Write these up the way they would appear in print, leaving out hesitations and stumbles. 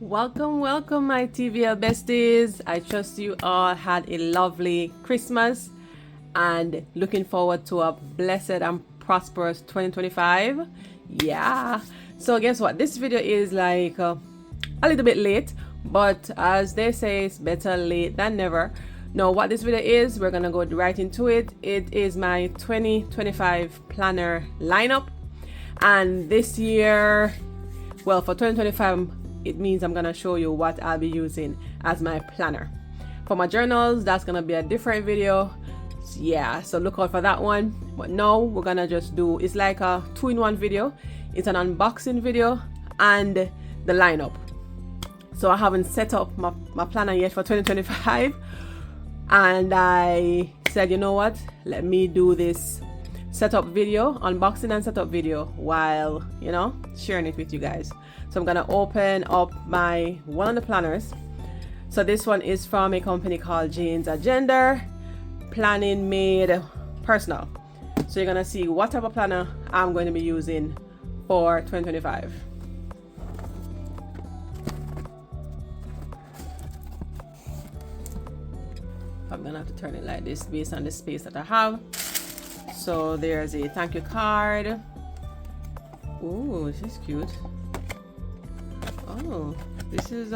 Welcome, welcome, my TBL Besties. I trust you all had a lovely Christmas and looking forward to a blessed and prosperous 2025. Yeah. So guess what? This video is like a little bit late, but as they say, it's better late than never. Now, what this video is, we're gonna go right into it. It is my 2025 planner lineup, and this year, well, for 2025, it means I'm gonna show you what I'll be using as my planner. For my journals, that's gonna be a different video. Yeah, so look out for that one. But now we're gonna just do, it's like a 2-in-1 video. It's an unboxing video and the lineup. So I haven't set up my planner yet for 2025, and I said, you know what, let me do this setup video, unboxing and setup video, while sharing it with you guys. So I'm gonna open up one of the planners. So this one is from a company called Janesagenda, planning made personal. So you're gonna see what type of planner I'm going to be using for 2025. I'm gonna have to turn it like this based on the space that I have. So there's a thank you card. Ooh, this is cute. Oh, this is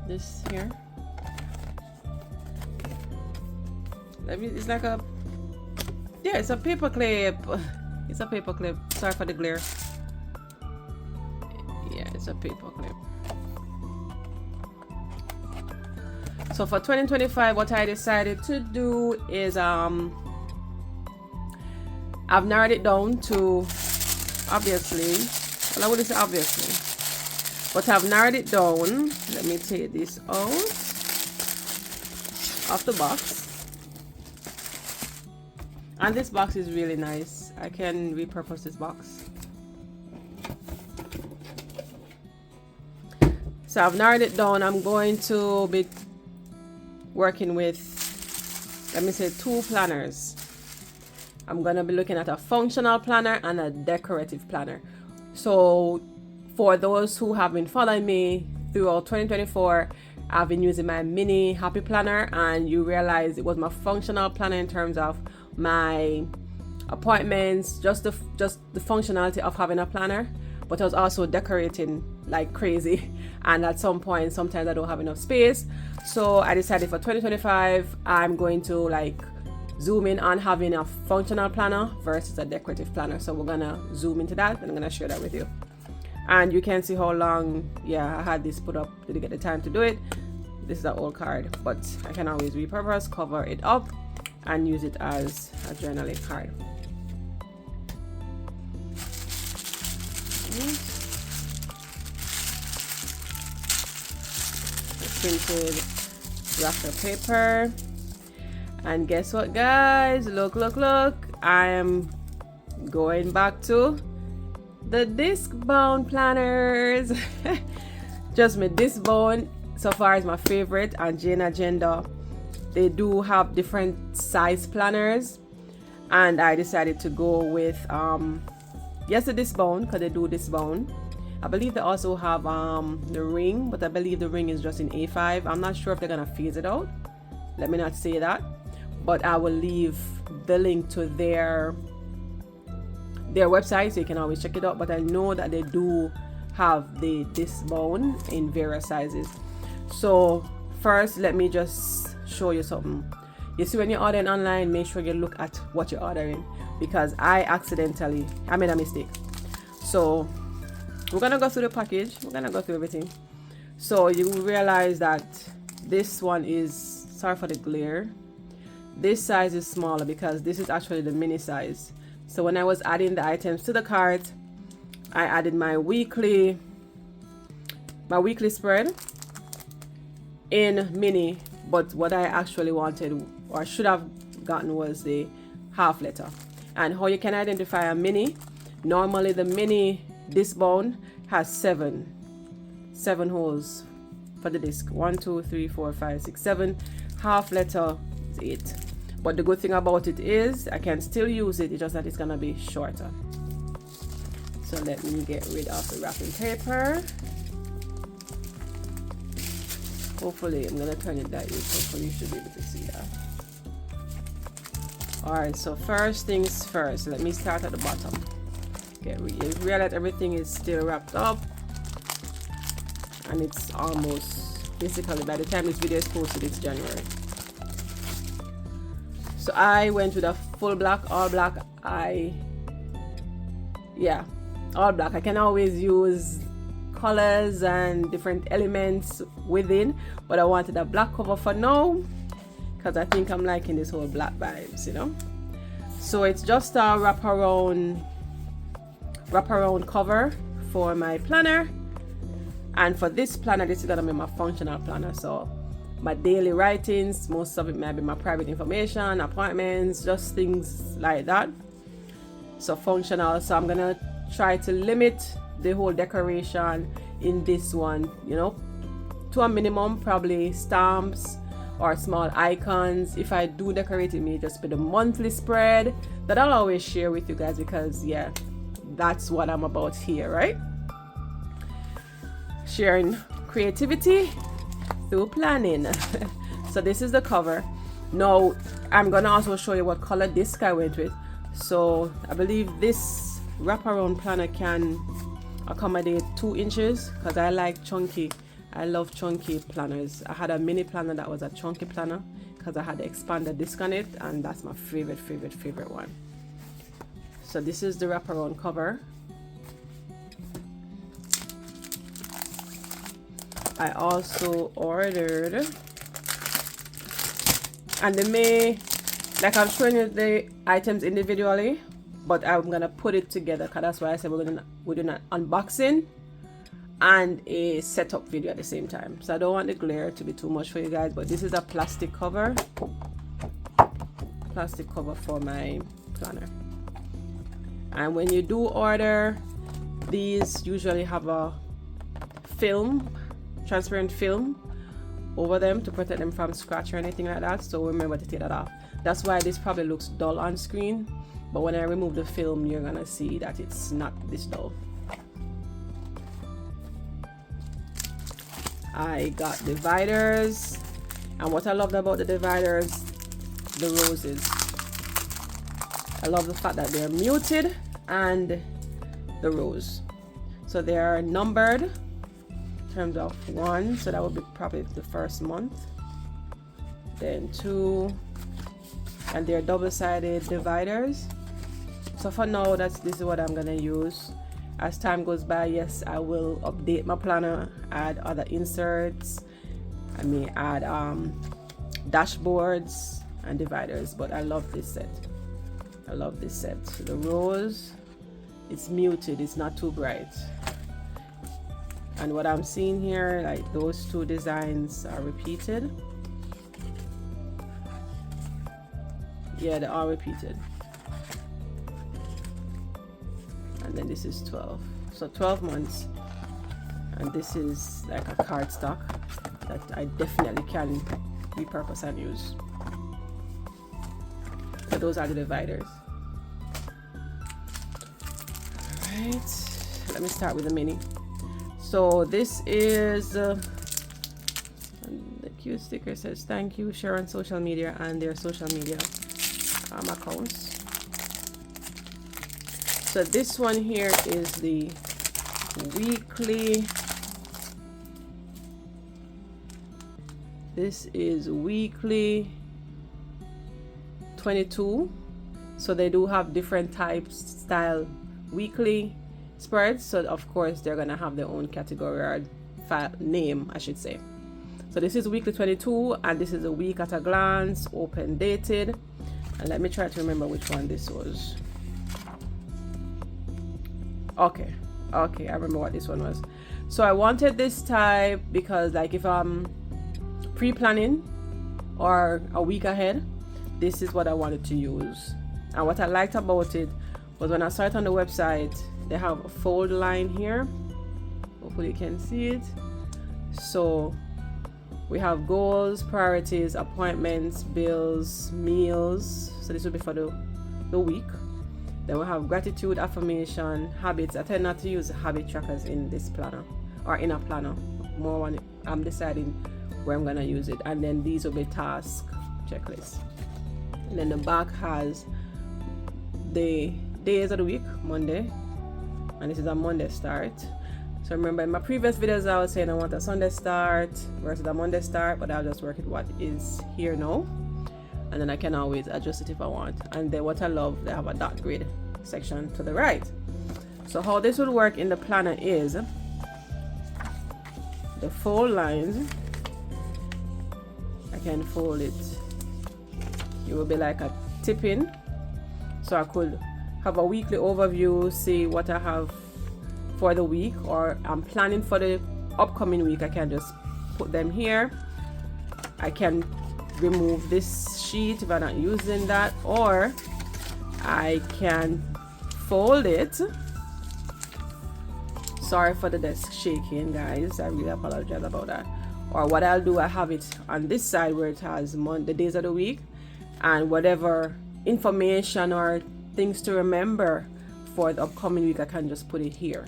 this here. It's like a, yeah, it's a paper clip. It's a paper clip. Sorry for the glare. Yeah, it's a paper clip. So for 2025, what I decided to do is I've narrowed it down to, obviously, well, I wouldn't say obviously, but I've narrowed it down. Let me take this out of the box. And this box is really nice. I can repurpose this box. So I've narrowed it down. I'm going to be working with, let me say, 2 planners. I'm going to be looking at a functional planner and a decorative planner. So for those who have been following me throughout 2024, I've been using my mini happy planner, and you realize it was my functional planner in terms of my appointments, just the functionality of having a planner, but I was also decorating like crazy, and at some point sometimes I don't have enough space. So I decided for 2025 I'm going to like zoom in on having a functional planner versus a decorative planner. So we're gonna zoom into that, and I'm gonna share that with you. And you can see how long, yeah, I had this put up, didn't get the time to do it. This is an old card, but I can always repurpose, cover it up, and use it as a journaling card. Printed wrapper paper. And guess what, guys? Look, I am going back to the disc bound planners. Just my disc bound so far is my favorite, and Janesagenda, they do have different size planners, and I decided to go with yes, the disc bound, because they do disc bound. I believe they also have the ring, but I believe the ring is just in A5. I'm not sure if they're gonna phase it out. Let me not say that, but I will leave the link to their website so you can always check it out. But I know that they do have the disc bound in various sizes. So first, let me just show you something. You see, when you're ordering online, make sure you look at what you're ordering, because I made a mistake. So we're gonna go through the package, we're gonna go through everything. So you will realize that this one is, sorry for the glare, this size is smaller because this is actually the mini size. So when I was adding the items to the cart, I added my weekly spread in mini, but what I actually wanted or should have gotten was the half letter. And how you can identify a mini, normally the mini disc bound has seven holes for the disc. 1, 2, 3, 4, 5, 6, 7. Half letter is 8. But the good thing about it is I can still use it, it's just that it's gonna be shorter. So let me get rid of the wrapping paper. Hopefully, I'm gonna turn it that way. Hopefully you should be able to see that. Alright, so first things first, let me start at the bottom. Realize everything is still wrapped up, and it's almost, basically by the time this video is posted, it's January. So I went with a full black, all black. All black. I can always use colors and different elements within, but I wanted a black cover for now because I think I'm liking this whole black vibes, you know. So it's just a wraparound cover for my planner, and for this planner, this is gonna be my functional planner. So my daily writings, most of it might be my private information, appointments, just things like that. So functional. So I'm gonna try to limit the whole decoration in this one, you know, to a minimum, probably stamps or small icons. If I do decorate, it may just be the monthly spread that I'll always share with you guys, because yeah, that's what I'm about here, right? Sharing creativity through planning. So this is the cover. Now I'm gonna also show you what color this guy went with. So I believe this wraparound planner can accommodate 2 inches because I like chunky. I love chunky planners. I had a mini planner that was a chunky planner because I had the expanded disc on it, and that's my favorite one. So this is the wraparound cover. I also ordered, and they may, like I'm showing you the items individually, but I'm gonna put it together because that's why I said we're doing an unboxing and a setup video at the same time. So I don't want the glare to be too much for you guys, but this is a plastic cover for my planner. And when you do order, these usually have a transparent film over them to protect them from scratch or anything like that, so remember to take that off. That's why this probably looks dull on screen, but when I remove the film, you're gonna see that it's not this dull. I got dividers, and what I loved about the dividers, the roses. I love the fact that they're muted and the rose. So they are numbered in terms of 1, so that would be probably the first month, then 2, and they're double-sided dividers. So for now, this is what I'm gonna use. As time goes by, yes, I will update my planner, add other inserts. I may add dashboards and dividers, but I love this set. So the rose, it's muted, it's not too bright. And what I'm seeing here, like those 2 designs are repeated. Yeah, they are repeated. And then this is 12. So 12 months. And this is like a cardstock that I definitely can repurpose and use. So those are the dividers. Alright, let me start with the mini. So this is the cute sticker says thank you, share on social media and their social media accounts. So this one here is the weekly. This is weekly 22. So they do have different types, style weekly spreads. So of course they're gonna have their own category or file name, I should say. So this is weekly 22, and this is a week at a glance, open dated. And let me try to remember which one this was. Okay, I remember what this one was. So I wanted this type because, like, if I'm pre-planning or a week ahead, this is what I wanted to use. And what I liked about it was when I saw it on the website, they have a fold line here. Hopefully you can see it. So we have goals, priorities, appointments, bills, meals. So this will be for the week. Then we have gratitude, affirmation, habits. I tend not to use habit trackers in this planner or in a planner. More when I'm deciding where I'm gonna use it. And then these will be task checklists. And then the back has the days of the week, Monday, and this is a Monday start. So remember in my previous videos I was saying I want a Sunday start versus a Monday start, but I'll just work with what is here now, and then I can always adjust it if I want. And then what I love, they have a dot grid section to the right. So how this would work in the planner is the fold lines, I can fold it, it will be like a tipping, so I could have a weekly overview, see what I have for the week, or I'm planning for the upcoming week. I can just put them here. I can remove this sheet if I'm not using that, or I can fold it. Sorry for the desk shaking, guys, I really apologize about that. Or what I'll do, I have it on this side where it has the days of the week and whatever information or things to remember for the upcoming week, I can just put it here.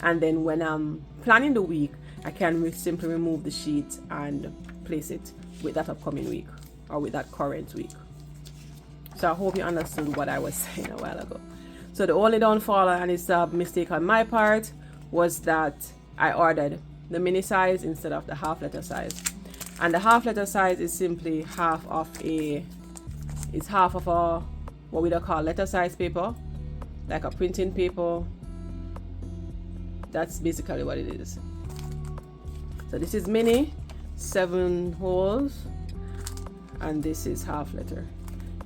And then when I'm planning the week, I can simply remove the sheet and place it with that upcoming week or with that current week. So I hope you understood what I was saying a while ago. So the only downfall, and it's a mistake on my part, was that I ordered the mini size instead of the half letter size. And the half letter size is simply half of a what we call letter size paper, like a printing paper. That's basically what it is. So this is mini, 7 holes, and this is half letter.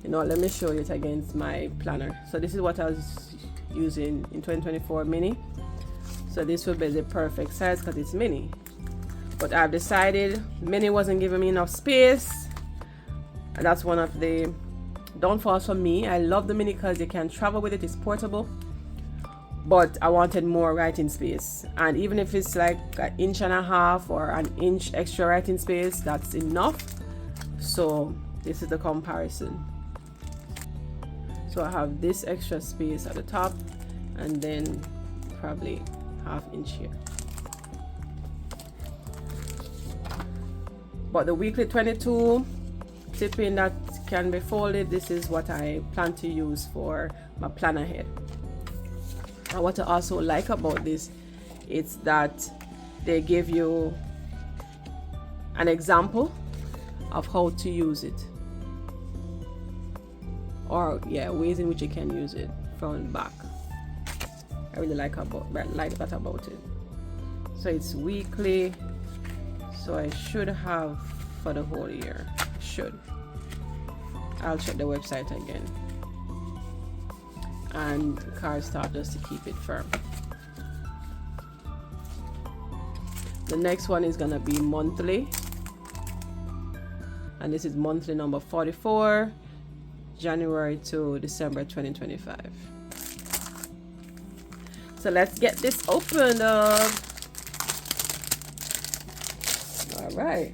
You know, let me show you it against my planner. So this is what I was using in 2024 mini. So this will be the perfect size because it's mini. But I've decided mini wasn't giving me enough space, and that's one of the downfalls for me. I love the mini because you can travel with it, it's portable, but I wanted more writing space, and even if it's like an inch and a half or an inch extra writing space, that's enough. So this is the comparison. So I have this extra space at the top and then probably ½ inch here. But the weekly 22 tipping that can be folded, this is what I plan to use for my planner head. And what I also like about this, it's that they give you an example of how to use it, or ways in which you can use it front and back. I really like that about it. So it's weekly, so I should have for the whole year. I'll check the website again. And cardstock just to keep it firm. The next one is gonna be monthly, and this is monthly number 44, January to December 2025. So let's get this opened up. All right.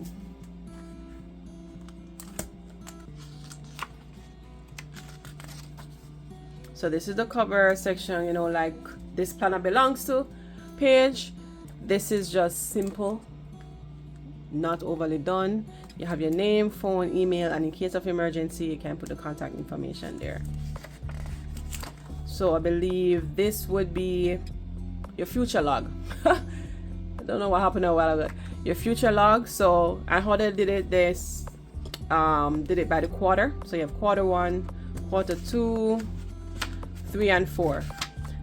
So this is the cover section, you know, like this planner belongs to page. This is just simple, not overly done. You have your name, phone, email, and in case of emergency, you can put the contact information there. So I believe this would be your future log. I don't know what happened a while ago. Your future log. So I how they did it, this did it by the quarter. So you have quarter 1, quarter 2, 3 and 4.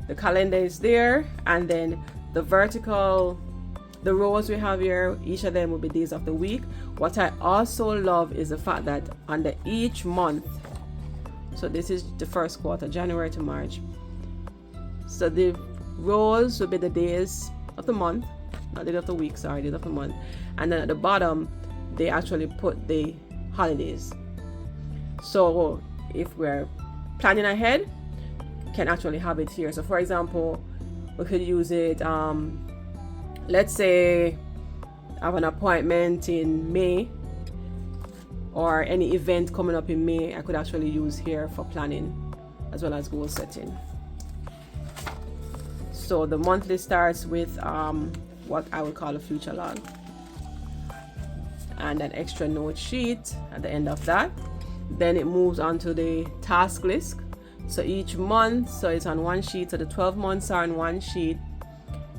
The calendar is there, and then the vertical, the rows we have here, each of them will be days of the week. What I also love is the fact that under each month, so this is the first quarter, January to March, so the rows will be the days of the month, not days of the week, sorry, days of the month. And then at the bottom they actually put the holidays. So if we're planning ahead, can actually have it here. So for example, we could use it, let's say I have an appointment in May or any event coming up in May, I could actually use here for planning as well as goal setting. So the monthly starts with what I would call a future log, and an extra note sheet at the end of that. Then it moves on to the task list. So each month, so it's on one sheet, so the 12 months are on one sheet,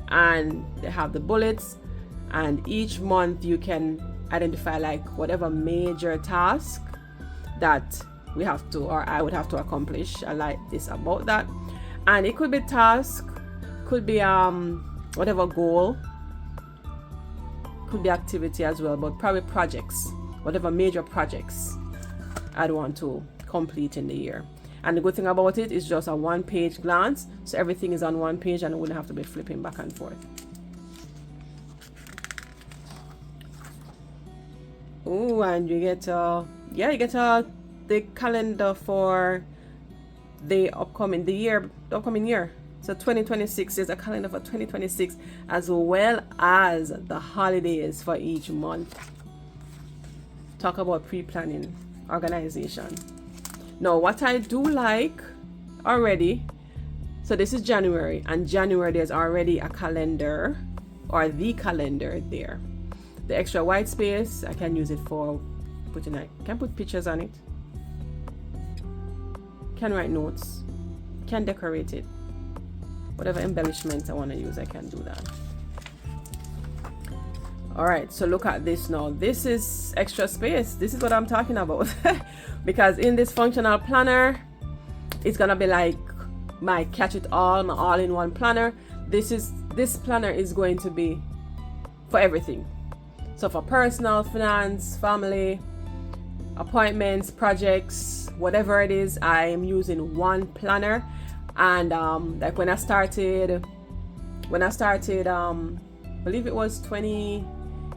and they have the bullets, and each month you can identify like whatever major task that we have to, or I would have to accomplish. I like this about that. And it could be task, could be whatever goal, could be activity as well, but probably projects, whatever major projects I'd want to complete in the year. And the good thing about it is just a one-page glance, so everything is on one page and I wouldn't have to be flipping back and forth. Oh, and you get the calendar for the upcoming year. So 2026 is a calendar for 2026, as well as the holidays for each month. Talk about pre-planning, organization. Now, what I do like already, so this is January, and January there's already a calendar, or the calendar there. The extra white space, I can use it for putting, I can put pictures on it, can write notes, can decorate it, whatever embellishments I want to use, I can do that. All right, so look at this now. This is extra space. This is what I'm talking about. Because in this functional planner, it's gonna be like my catch it all, my all-in-one planner. This planner is going to be for everything. So for personal, finance, family, appointments, projects, whatever it is, I am using one planner. And like when I started, I believe it was 20.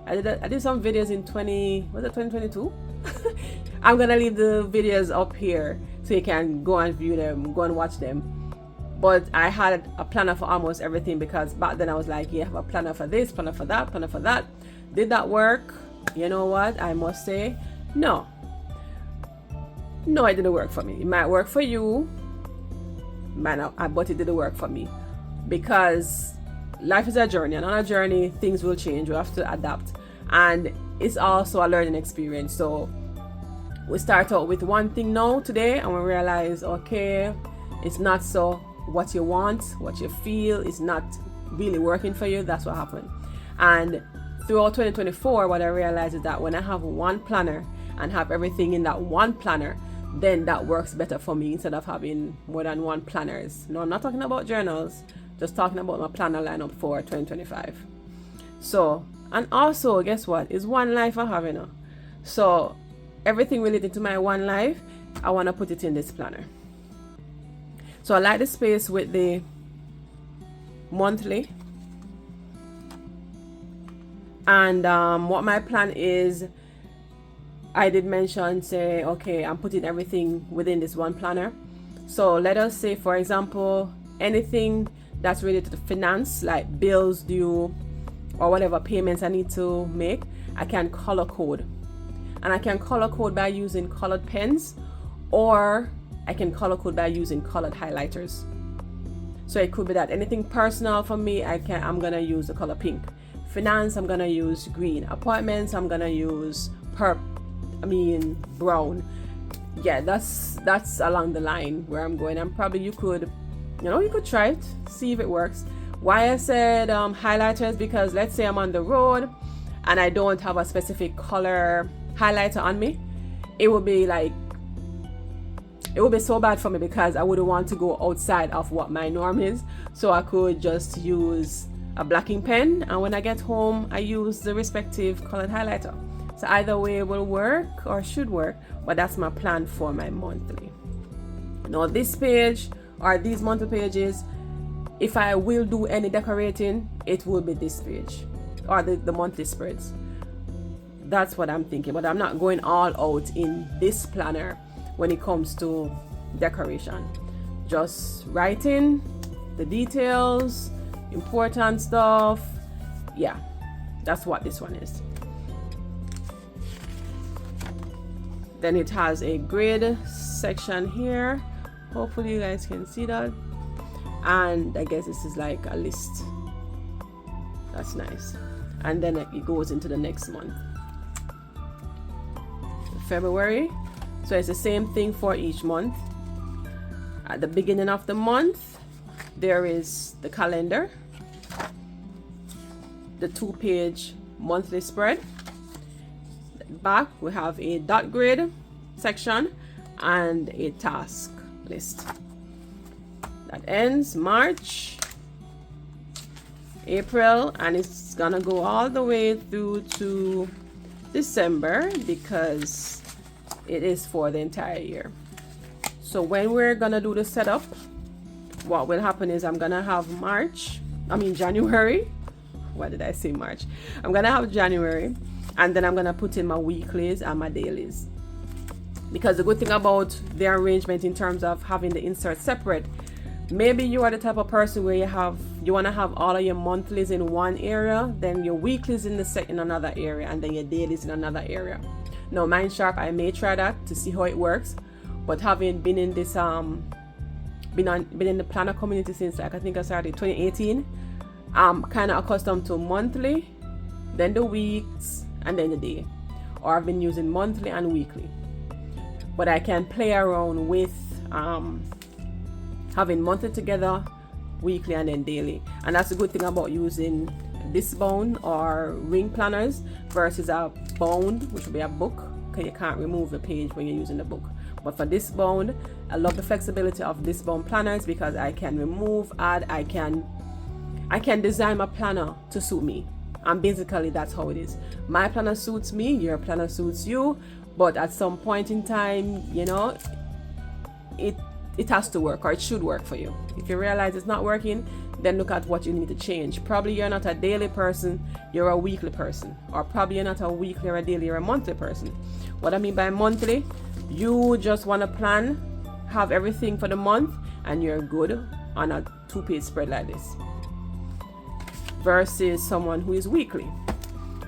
I did some videos in 2022. I'm gonna leave the videos up here so you can go and view them, go and watch them. But I had a planner for almost everything, because back then I was like, yeah, I have a planner for this, planner for that, planner for that. Did that work? You know what? I must say, no, it didn't work for me. It might work for you, might not, but it didn't work for me, because life is a journey, and on a journey things will change. We have to adapt, and it's also a learning experience. So we start out with one thing now today, and we realize, okay, it's not so what you want, what you feel is not really working for you. That's what happened. And throughout 2024, what I realized is that when I have one planner and have everything in that one planner, then that works better for me instead of having more than one planners. No, I'm not talking about journals, just talking about my planner lineup for 2025. So, and also, guess what? It's one life I have, you know. So everything related to my one life, I want to put it in this planner. So I like the space with the monthly. And what my plan is, I did mention, say, okay, I'm putting everything within this one planner. So let us say, for example, anything that's related to finance, like bills due or whatever payments I need to make, I can color code. And I can color code by using colored pens, or I can color code by using colored highlighters. So it could be that anything personal for me, I'm gonna use the color pink. Finance, I'm gonna use green. Appointments, I'm gonna use brown. Yeah, that's along the line where I'm going. And probably you could try it, see if it works. Why I said highlighters, because let's say I'm on the road and I don't have a specific color highlighter on me, it would be so bad for me, because I wouldn't want to go outside of what my norm is. So I could just use a blacking pen, and when I get home I use the respective colored highlighter. So either way will work, or should work, but that's my plan for my monthly. Now this page, or these monthly pages, if I will do any decorating, it will be this page, or the monthly spreads. That's what I'm thinking, but I'm not going all out in this planner when it comes to decoration. Just writing the details, important stuff. Yeah, that's what this one is. Then it has a grid section here Hopefully you guys can see that. And I guess this is like a list. That's nice. And then it goes into the next month, February. So it's the same thing for each month. At the beginning of the month, there is the calendar, the 2-page monthly spread. Back we have a dot grid section and a task list. That ends March, April, and it's gonna go all the way through to December because it is for the entire year. So when we're gonna do the setup, what will happen is I'm gonna have January. Why did I say March? I'm gonna have January, and then I'm gonna put in my weeklies and my dailies. Because the good thing about the arrangement in terms of having the inserts separate, maybe you are the type of person where you want to have all of your monthlies in one area, then your weeklies in another area, and then your dailies in another area. Now, mind sharp, I may try that to see how it works, but having been in this been in the planner community since I think I started 2018, I'm kind of accustomed to monthly, then the weeks, and then the day. Or I've been using monthly and weekly. But I can play around with having monthly together, weekly, and then daily. And that's the good thing about using this bound or ring planners versus a bound, which would be a book, because you can't remove the page when you're using the book. But for this bound, I love the flexibility of this bound planners because I can remove, add, I can design my planner to suit me. And basically that's how it is. My planner suits me, your planner suits you, but at some point in time, you know, it has to work, or it should work for you. If you realize it's not working, then look at what you need to change. Probably you're not a daily person, you're a weekly person. Or probably you're not a weekly or a daily, you're a monthly person. What I mean by monthly, you just want to plan, have everything for the month, and you're good on a 2-page spread like this. Versus someone who is weekly.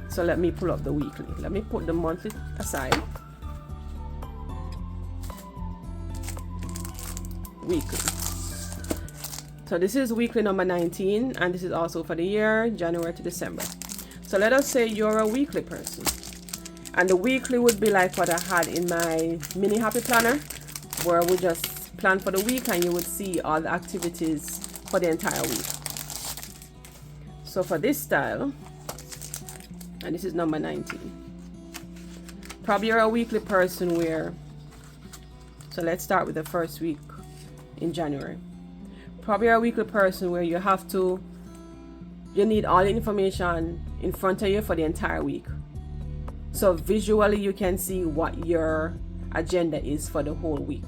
So let me pull up the weekly. Let me put the monthly aside. Weekly. So this is weekly number 19, and this is also for the year January to December. So let us say you're a weekly person, and the weekly would be like what I had in my mini happy planner, where we just plan for the week and you would see all the activities for the entire week. So for this style, and this is number 19, probably you're a weekly person where, so let's start with the first week in January. Probably you're a weekly person where you need all the information in front of you for the entire week. So visually you can see what your agenda is for the whole week.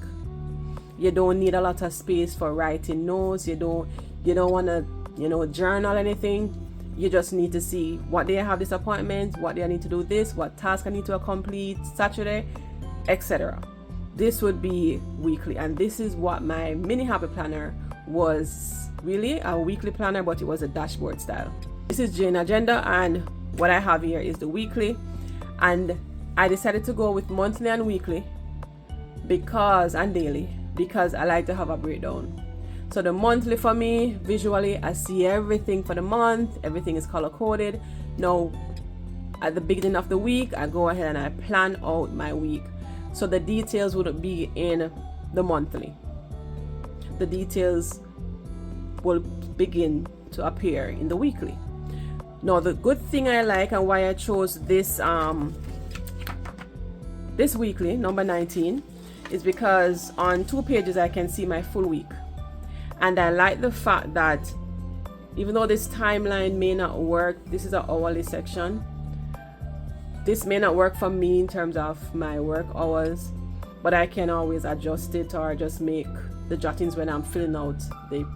You don't need a lot of space for writing notes. You don't want to, journal anything. You just need to see what day I have this appointment, what day I need to do this, what task I need to complete Saturday, etc. This would be weekly, and this is what my mini happy planner was, really a weekly planner, but it was a dashboard style. This is janesagenda, and what I have here is the weekly, and I decided to go with monthly and weekly and daily because I like to have a breakdown. So the monthly for me, visually, I see everything for the month. Everything is color coded. Now, at the beginning of the week, I go ahead and I plan out my week. So the details would be in the monthly. The details will begin to appear in the weekly. Now, the good thing I like and why I chose this weekly, number 19, is because on 2 pages I can see my full week. And I like the fact that even though this timeline may not work, this is an hourly section. This may not work for me in terms of my work hours, but I can always adjust it or just make the jottings when I'm filling out the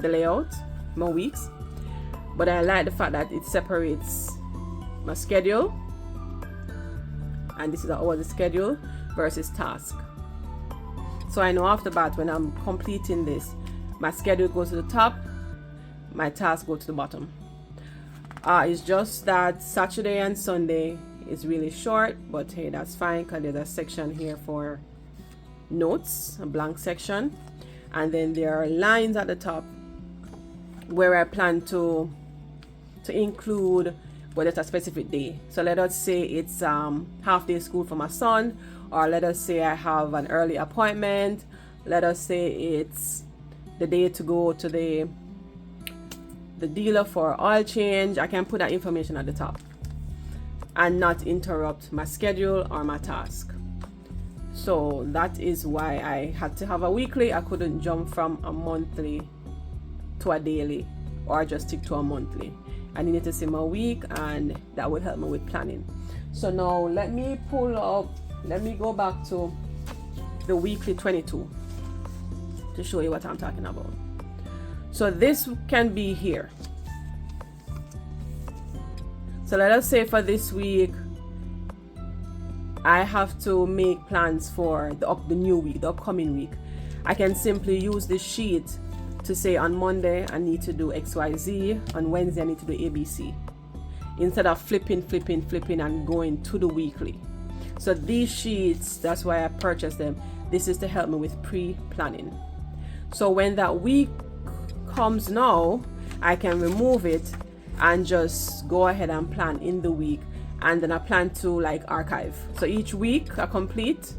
layout, my weeks. But I like the fact that it separates my schedule, and this is an hourly schedule versus task. So I know off the bat when I'm completing this, my schedule goes to the top, my task goes to the bottom. It's just that Saturday and Sunday is really short, but hey, that's fine because there's a section here for notes, a blank section, and then there are lines at the top where I plan to include whether it's a specific day. So let us say it's half day school for my son, or let us say I have an early appointment. Let us say it's the day to go to the dealer for oil change. I can put that information at the top and not interrupt my schedule or my task. So that is why I had to have a weekly. I couldn't jump from a monthly to a daily or just stick to a monthly. I needed to see my week, and that would help me with planning. So now let me go back to the weekly 22 to show you what I'm talking about. So this can be here. So let us say for this week I have to make plans for the new week, the upcoming week. I can simply use this sheet to say on Monday I need to do XYZ, on Wednesday I need to do ABC, instead of flipping and going to the weekly. So these sheets, that's why I purchased them. This is to help me with pre-planning. So when that week comes now, I can remove it and just go ahead and plan in the week, and then I plan to like archive. So each week I complete,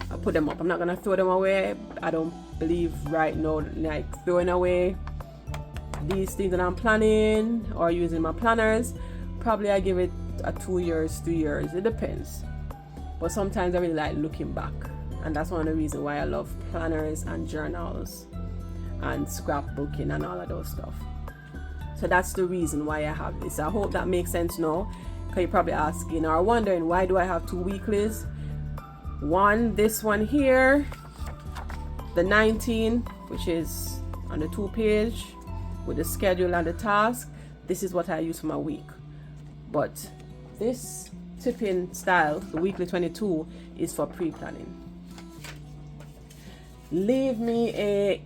I put them up. I'm not gonna throw them away. I don't believe right now like throwing away these things that I'm planning or using my planners. Probably I give it a 2 years, 3 years, it depends. But sometimes I really like looking back, and that's one of the reasons why I love planners and journals and scrapbooking and all of those stuff. So that's the reason why I have this. I hope that makes sense now, because you're probably asking or wondering, why do I have 2 weeklies? One, this one here, the 19, which is on the 2 page with the schedule and the task. This is what I use for my week. But this tipping style, the weekly 22, is for pre-planning. Leave me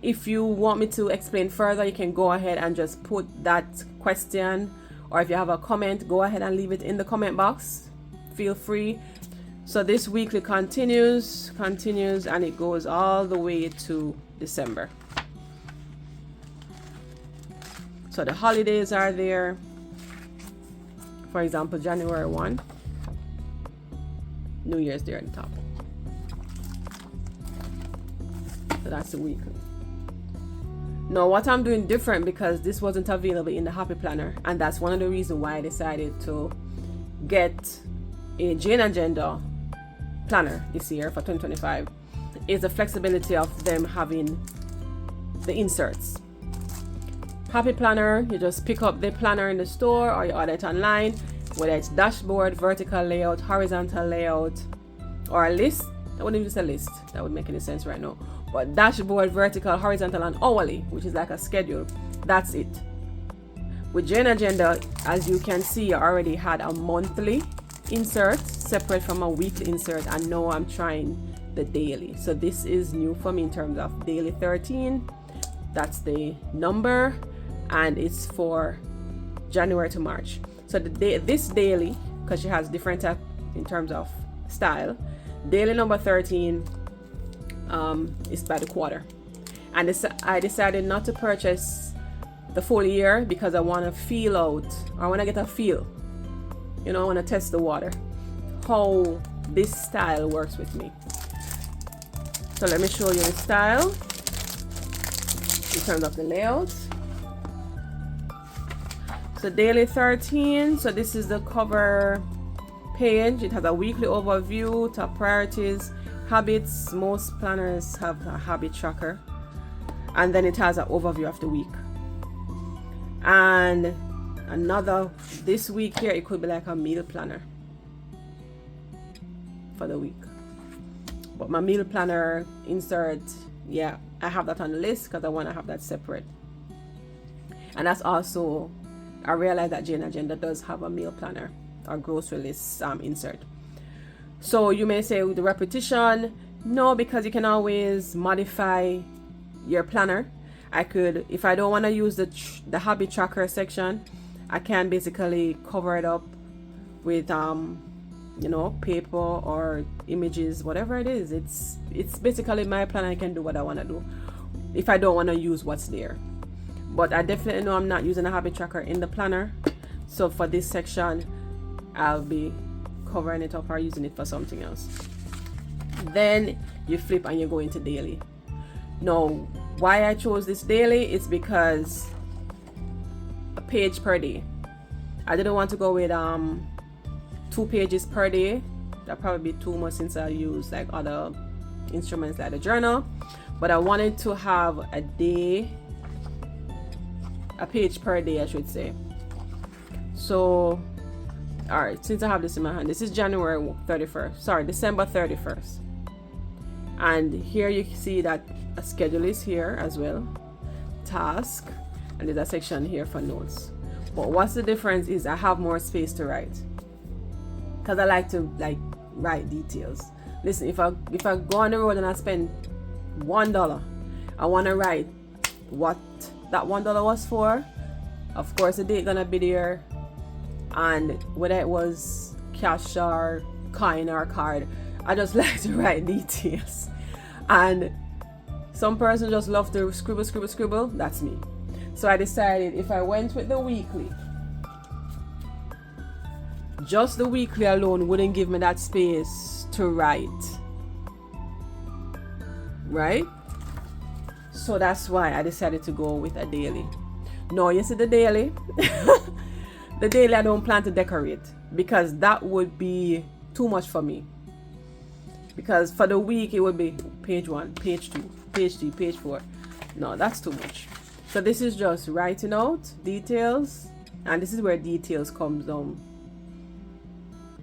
if you want me to explain further, you can go ahead and just put that question, or if you have a comment, go ahead and leave it in the comment box. Feel free. So this weekly continues, and it goes all the way to December. So the holidays are there. For example, January 1, New Year's there at the top. So that's the weekly. Now what I'm doing different, because this wasn't available in the Happy Planner, and that's one of the reasons why I decided to get a Jane Agenda planner this year for 2025, is the flexibility of them having the inserts. Happy Planner, you just pick up the planner in the store or you order it online, whether it's dashboard, vertical layout, horizontal layout, or a list. I wouldn't even say list, that would make any sense right now. But dashboard, vertical, horizontal, and hourly, which is like a schedule. That's it. With Jane Agenda, as you can see, I already had a monthly insert separate from a weekly insert, and now I'm trying the daily. So this is new for me in terms of daily 13. That's the number, and it's for January to March. So this daily, because she has different type in terms of style, daily number 13 is by the quarter. And I decided not to purchase the full year because I want to feel out, I want to get a feel, I want to test the water, how this style works with me. So let me show you the style in terms of the layout. So daily 13, so this is the cover page. It has a weekly overview, top priorities, habits. Most planners have a habit tracker, and then it has an overview of the week. And another, this week here, it could be like a meal planner for the week. But my meal planner insert, yeah, I have that on the list because I want to have that separate. And that's also, I realized that Jane Agenda does have a meal planner or grocery list insert. So you may say with the repetition, no, because you can always modify your planner. I could, if I don't want to use the habit tracker section, I can basically cover it up with you know, paper or images, whatever it is. It's basically my plan. I can do what I want to do if I don't want to use what's there. But I definitely know I'm not using a habit tracker in the planner, so for this section I'll be covering it up or using it for something else. Then you flip and you go into daily. Now why I chose this daily is because a page per day. I didn't want to go with 2 pages per day. That probably be too much since I use like other instruments like the journal, but I wanted to have a page per day, I should say. So all right, since I have this in my hand, this is December 31st, and here you can see that a schedule is here as well, task, and there's a section here for notes. But what's the difference is I have more space to write, because I like to write details. Listen, if I go on the road and I spend $1, I want to write what that $1 was for. Of course the date gonna be there, and whether it was cash or coin or card. I just like to write details, and some person just love to scribble. That's me. So I decided if I went with the weekly, just the weekly alone wouldn't give me that space to write, right? So that's why I decided to go with a daily. No, you see the daily, the daily I don't plan to decorate, because that would be too much for me. Because for the week it would be page 1, page 2, page 3, page 4. No, that's too much. So this is just writing out details, and this is where details comes down.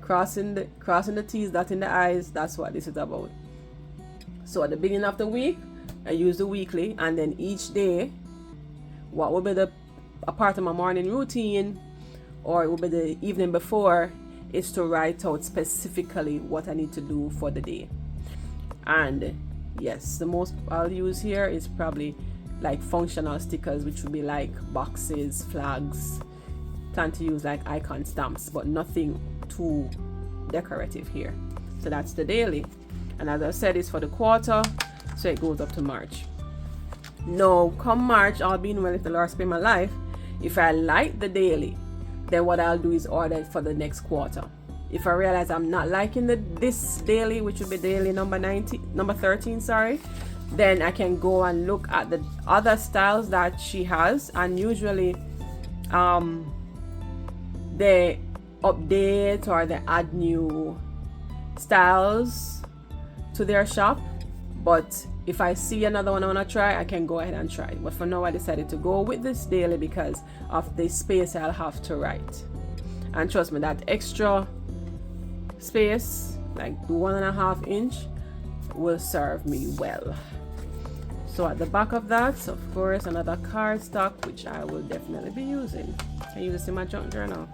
Crossing the T's, dotting the I's, that's what this is about. So at the beginning of the week, I use the weekly, and then each day, what will be a part of my morning routine, or it will be the evening before, is to write out specifically what I need to do for the day. And yes, the most I'll use here is probably like functional stickers, which would be like boxes, flags. Plan to use like icon stamps, but nothing too decorative here. So that's the daily, and as I said, it's for the quarter, so it goes up to March. Now come March, all being well, if the Lord spare my life, if I like the daily, then what I'll do is order it for the next quarter. If I realize I'm not liking this daily, which would be daily number 13, sorry, then I can go and look at the other styles that she has, and usually they update or they add new styles to their shop. But if I see another one I want to try, I can go ahead and try it. But for now I decided to go with this daily because of the space I'll have to write. And trust me, that extra space, like the 1.5 inch, will serve me well. So at the back of that, of course, another cardstock, which I will definitely be using. I use this in my junk journal.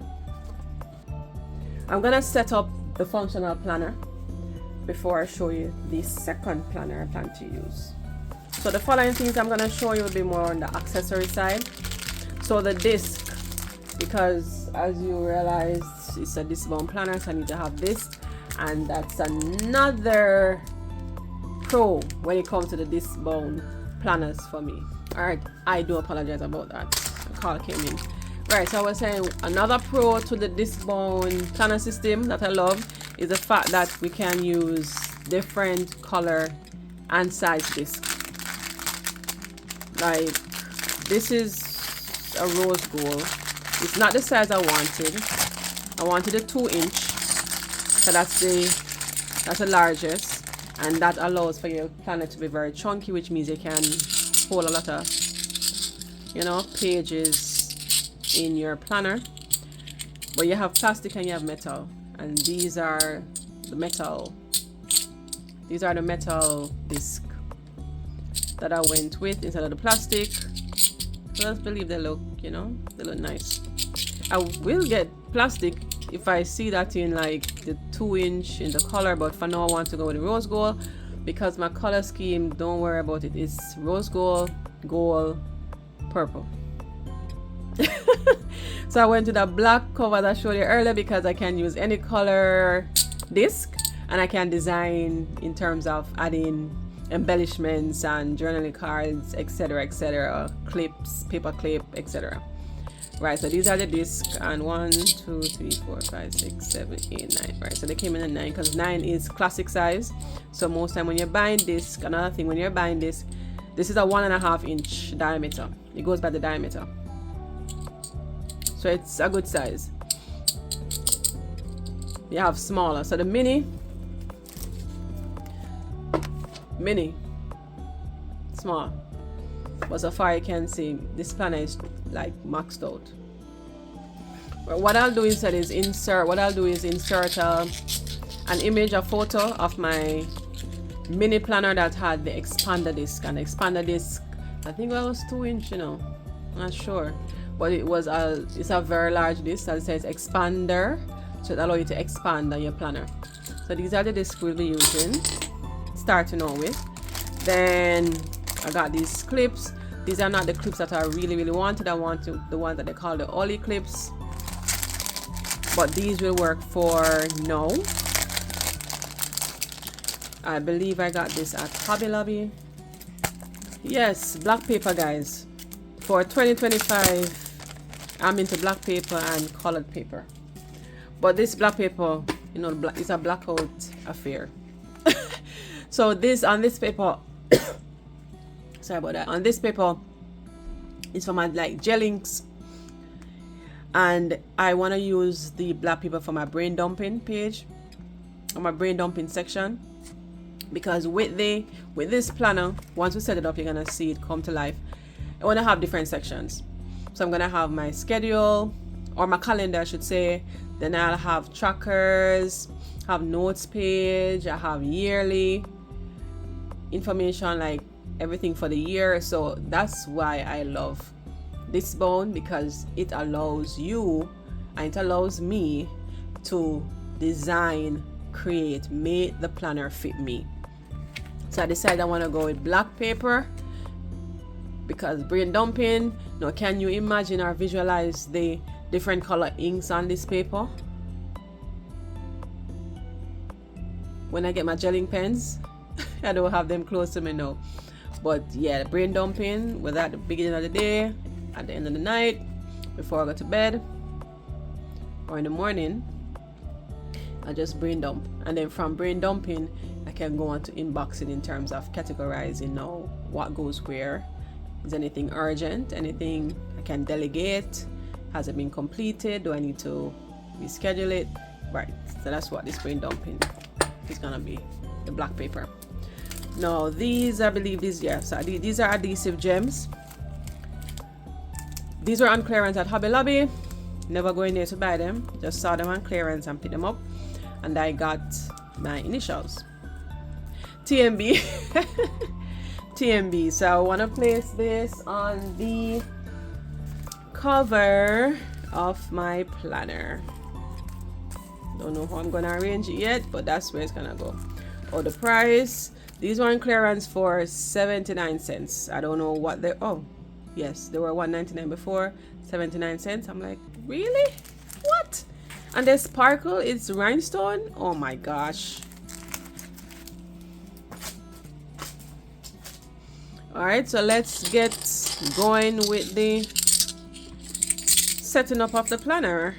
I'm gonna set up the functional planner before I show you the second planner I plan to use. So the following things I'm gonna show you will be more on the accessory side. So the disc, because as you realize it's a disc bound planner, so I need to have this, and that's another pro when it comes to the disc bound planners for me. Alright, I do apologize about that. The call came in. Right, so I was saying another pro to the disc bound planner system that I love is the fact that we can use different color and size discs. Like this is a rose gold. It's not the size I wanted. I wanted a 2 inch, so that's the largest, and that allows for your planner to be very chunky, which means you can hold a lot of, you know, pages in your planner. But you have plastic and you have metal, and these are the metal disc that I went with instead of the plastic. So let's believe they look, you know, they look nice. I will get plastic if I see that in like the 2 inch in the color, but for now I want to go with the rose gold because my color scheme, don't worry about it, it's rose gold, gold, purple. So I went to the black cover that I showed you earlier because I can use any color disc, and I can design in terms of adding embellishments and journaling cards, etc., clips, paper clip, etc. Right, so these are the discs, and 1 2 3 4 5 6 7 8 9. Right, so they came in at 9 because 9 is classic size. So most time when you're buying disc, another thing, when you're buying disc, this is a 1.5 inch diameter. It goes by the diameter, so it's a good size. You have smaller, so the mini, small. But so far you can see this planner is like maxed out. But what I'll do instead is insert an image, a photo of my mini planner that had the expander disc, and the expander disc, I think that was 2 inch, you know, I'm not sure, but it's a very large disc, as it says expander, so it allows you to expand on your planner. So these are the discs we'll be using, starting out with. Then I got these clips. These are not the clips that I really wanted. I want the ones that they call the ollie clips, but these will work for now. I believe I got this at Hobby Lobby. Yes, black paper, guys. For 2025, I'm into black paper and colored paper, but this black paper, you know, it's a blackout affair. So on this paper sorry about that, on this paper it's for my like gel inks, and I want to use the black paper for my brain dumping page, or my brain dumping section, because with this planner, once we set it up, you're gonna see it come to life. I want to have different sections, so I'm gonna have my schedule, or my calendar I should say, then I'll have trackers, have notes page, I have yearly information, like everything for the year. So that's why I love this bone, because it allows you and it allows me to design, create, make the planner fit me. So I decided I want to go with black paper, because brain dumping, now can you imagine or visualize the different color inks on this paper? When I get my gelling pens, I don't have them close to me now, but yeah, brain dumping, whether at the beginning of the day, at the end of the night, before I go to bed, or in the morning, I just brain dump. And then from brain dumping, I can go on to inboxing in terms of categorizing now what goes where. Is anything urgent, anything I can delegate, has it been completed, do I need to reschedule it? Right, so that's what this brain dumping is gonna be, the black paper. Now these, I believe these, yeah, so these are adhesive gems. These were on clearance at Hobby Lobby. Never going there to buy them, just saw them on clearance and picked them up, and I got my initials, TMB. TMB. So I want to place this on the cover of my planner. Don't know how I'm gonna arrange it yet, but that's where it's gonna go. Oh, the price, these were on clearance for 79 cents. I don't know what they, oh yes, they were $1.99 before, 79 cents. I'm like, really? What? And the sparkle, it's rhinestone. Oh my gosh. All right, so let's get going with the setting up of the planner.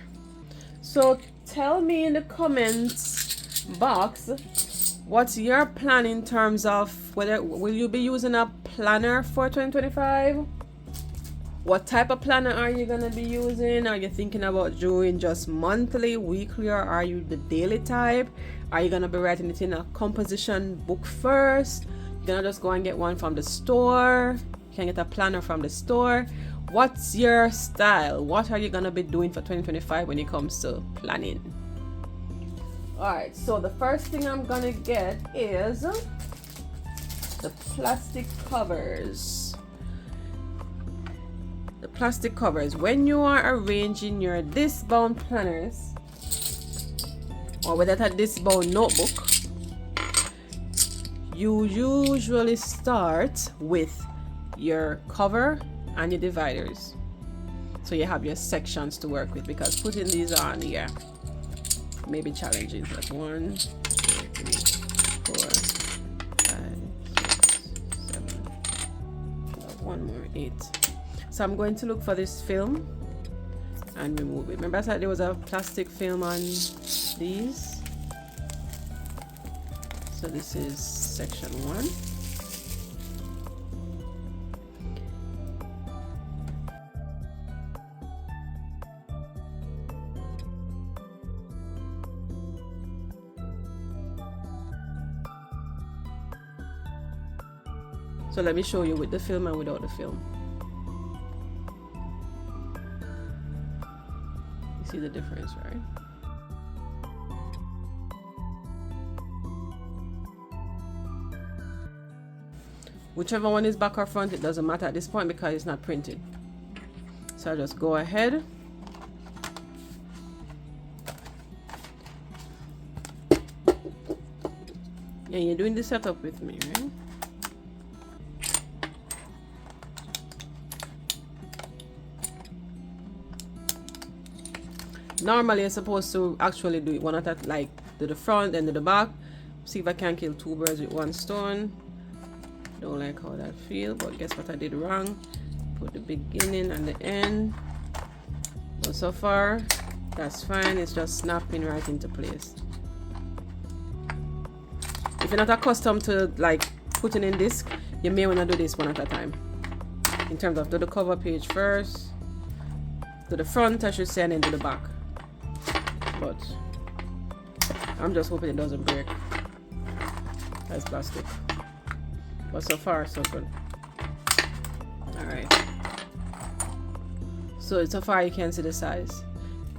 So tell me in the comments box, what's your plan in terms of whether will you be using a planner for 2025? What type of planner are you gonna be using? Are you thinking about doing just monthly, weekly, or are you the daily type? Are you gonna be writing it in a composition book first? You're gonna just go and get one from the store? You can get a planner from the store. What's your style? What are you gonna be doing for 2025 when it comes to planning? All right, so the first thing I'm gonna get is the plastic covers. The plastic covers. When you are arranging your disc bound planners, or whether it's a disc bound notebook, you usually start with your cover and your dividers, so you have your sections to work with, because putting these on here, maybe challenging. That's 1, 2, 3, 4, 5, 6, 7. One more, 8. So I'm going to look for this film and remove it. Remember I said there was a plastic film on these. So this is section 1. So let me show you with the film and without the film. You see the difference, right? Whichever one is back or front, it doesn't matter at this point because it's not printed. So I just go ahead. And you're doing the setup with me, right? Normally you're supposed to actually do it one at a time, like to the front and to the back. See if I can kill 2 birds with 1 stone. Don't like how that feels, but guess what I did wrong? Put the beginning and the end. But so far that's fine. It's just snapping right into place. If you're not accustomed to like putting in disc, you may want to do this one at a time. In terms of do the cover page first, to the front I should say, and then to the back. But I'm just hoping it doesn't break. That's plastic. But so far so good. Alright. So far you can see the size.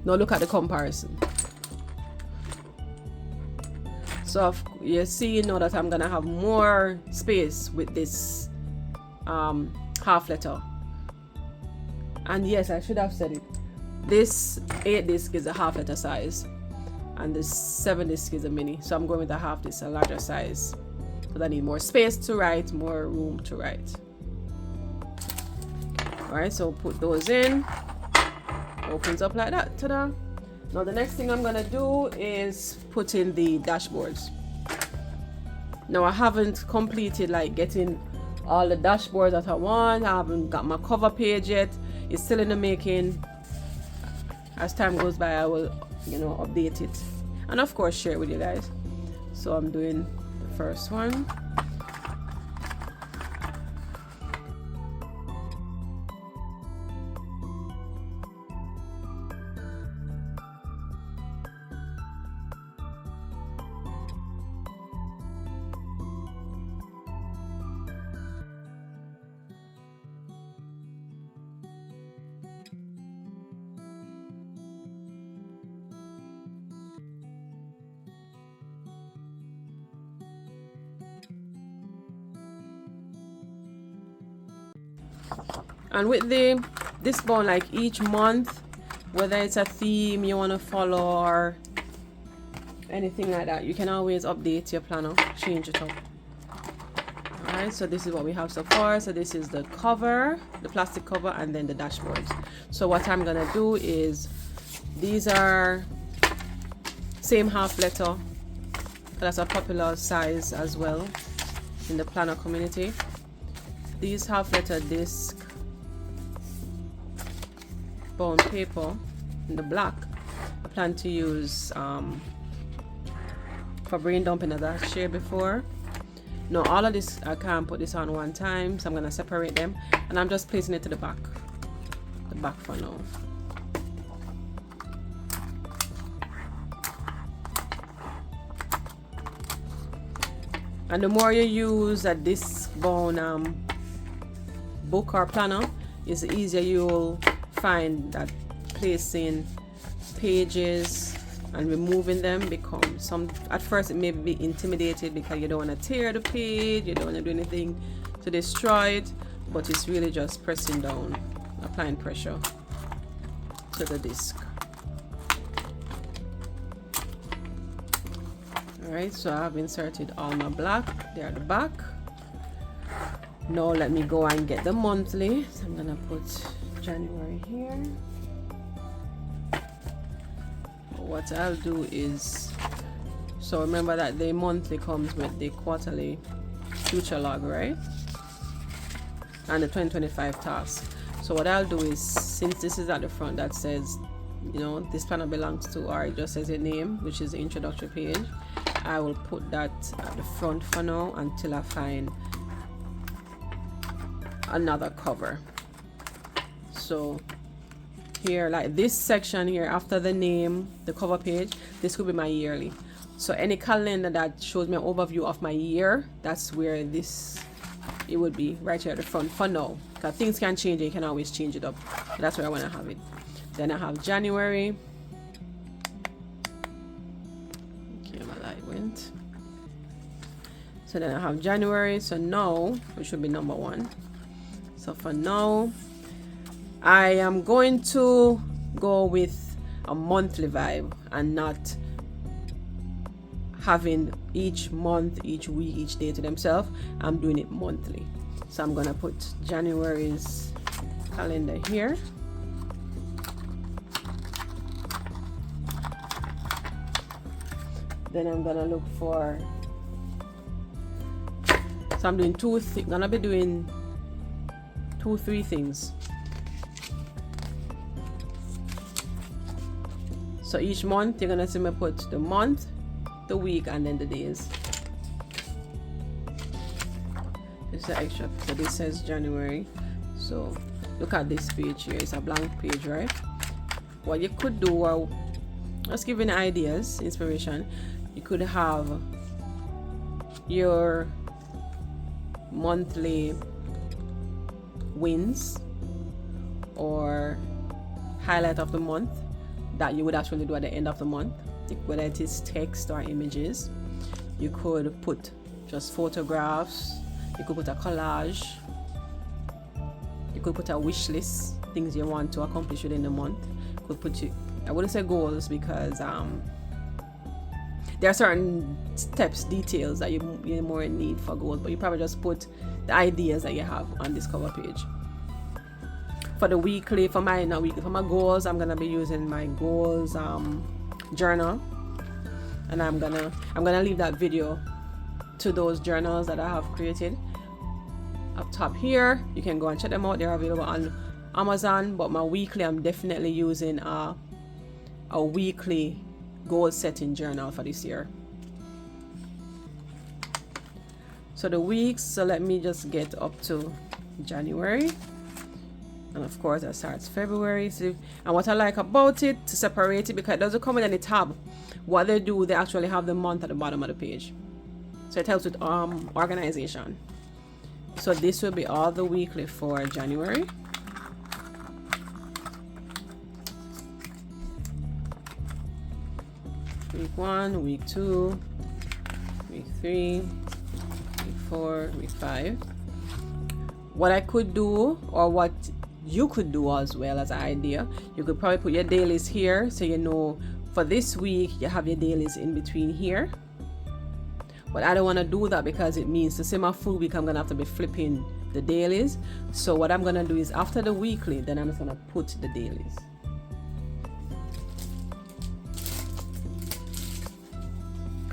Now look at the comparison. So you see now that I'm gonna have more space with this half letter. And yes, I should have said it. This 8 disc is a half letter size and this 7 disc is a mini. So I'm going with a half disc, a larger size. Because I need more space to write, more room to write. Alright, so put those in. Opens up like that. Ta-da! Now the next thing I'm gonna do is put in the dashboards. Now I haven't completed like getting all the dashboards that I want. I haven't got my cover page yet. It's still in the making. As time goes by I will, update it and of course share it with you guys. So I'm doing the first one. And with this bound, like each month, whether it's a theme you want to follow or anything like that, you can always update your planner, change it up. Alright, so this is what we have so far. So this is the cover, the plastic cover, and then the dashboards. So what I'm gonna do is, these are same half letter. That's a popular size as well in the planner community. These half letter disc bound paper in the black, I plan to use for brain dumping, as I shared before. Now all of this I can't put this on one time, so I'm gonna separate them, and I'm just placing it to the back for now. And the more you use a disc bound book or planner, it's the easier you'll find that placing pages and removing them becomes at first it may be intimidated because you don't want to tear the page, you don't want to do anything to destroy it, but it's really just pressing down, applying pressure to the disc. Alright, so I've inserted all my black there at the back. Now let me go and get the monthly. So I'm gonna put January here. what I'll do is, so remember that the monthly comes with the quarterly future log, right? And the 2025 task. So what I'll do is, since this is at the front that says, you know, this planner belongs to, or it just says a name, which is the introductory page, I will put that at the front for now until I find another cover. So here, like this section here after the name, the cover page, this could be my yearly. So any calendar that shows me an overview of my year, that's where it would be, right here at the front for now, because things can change and you can always change it up. That's where I want to have it. Then I have January. Okay, my light went. So then I have January. So now, which should be number 1. So for now, I am going to go with a monthly vibe and not having each month, each week, each day to themselves. I'm doing it monthly. So I'm gonna put January's calendar here. Then I'm gonna look for, so I'm doing gonna be doing 3 things. So each month you're gonna see me put the month, the week, and then the days. It's an extra, so this says January. So look at this page here, it's a blank page, right? What you could do, or just giving ideas, inspiration, you could have your monthly wins or highlight of the month that you would actually do at the end of the month, whether it is text or images. You could put just photographs, you could put a collage, you could put a wish list, things you want to accomplish within the month. You could put, I wouldn't say goals, because there are certain steps, details that you more need for goals, but you probably just put the ideas that you have on this cover page. For the weekly, for my goals, I'm gonna be using my goals journal, and I'm gonna leave that video to those journals that I have created up top here. You can go and check them out, they're available on Amazon. But my weekly, I'm definitely using a weekly goal setting journal for this year. So the weeks, so let me just get up to January, and of course that starts February. So, and what I like about it, to separate it, because it doesn't come in any tab. What they do, they actually have the month at the bottom of the page, so it helps with organization. So this will be all the weekly for January. Week 1, week 2, week 3, week 4, week 5. What I could do, or what you could do as well as an idea, you could probably put your dailies here, so you know for this week you have your dailies in between here. But I don't want to do that, because it means to say my full week I'm gonna have to be flipping the dailies. So what I'm gonna do is, after the weekly, then I'm just gonna put the dailies.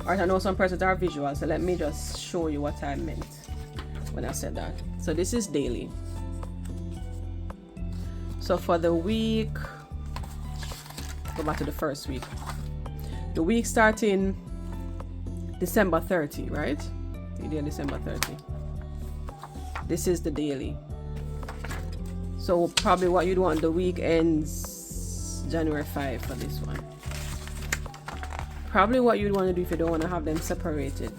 Alright, I know some persons are visual, so let me just show you what I meant when I said that. So this is daily. So for the week, go back to the first week. The week starting December 30, right? December 30. This is the daily. So probably what you'd want, the week ends January 5 for this one. Probably what you'd want to do if you don't want to have them separated,